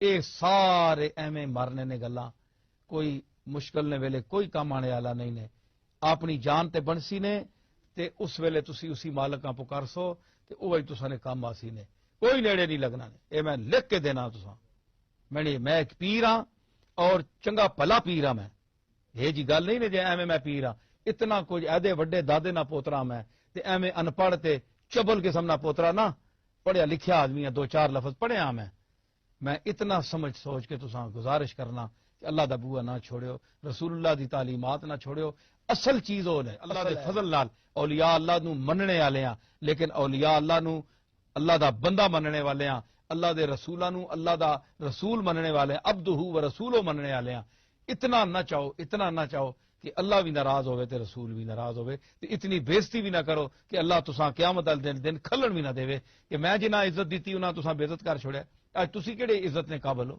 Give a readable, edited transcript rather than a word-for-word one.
یہ سارے ایویں مرنے نے گلاں، کوئی مشکل نے ویلے کوئی کام آنے والا نہیں نے، اپنی جان تے بنسی نے تے اس ویلے تسی اسی مالکاں پکار سو تے اوہی تساں نے کام آسی نے، کوئی نیڑے نہیں لگنا نے، اے میں لکھ کے دینا تساں، میں ایک پیر ہاں اور چنگا بھلا پیر ہاں، میں یہ جی گل نہیں نے جے ایویں میں پیر ہاں، اتنا کچھ ایدے وڈے دادے نہ پوترا میں تے ایویں ان پڑھ تے چبل قسم نہ پوترا نہ، پڑھیا لکھیا آدمی ہے، دو چار لفظ پڑھیا میں اتنا سمجھ سوچ کے تساں گزارش کرنا کہ اللہ دا بوا نہ چھوڑیو، رسول اللہ دی تعلیمات نہ چھوڑیو، اصل چیز ہو نے اللہ دے فضل نال اولیاء اللہ نو مننے والے ہاں، لیکن اولیاء اللہ نو اللہ دا بندہ مننے والے ہاں، اللہ دے رسولاں نو اللہ دا رسول مننے والے ہیں، عبدہ و رسولو مننے والے ہاں، اتنا نہ چاہو کہ اللہ بھی ناراض ہوئے تے رسول بھی ناراض ہوئے تے اتنی بےزتی بھی نہ کرو کہ اللہ تساں قیامت والے دن کھلن بھی نہ دے کہ میں جنہ عزت دیتی انہاں تساں بے عزت کر چھوڑیا، اج تسی کہڑے عزت نے قابل ہو؟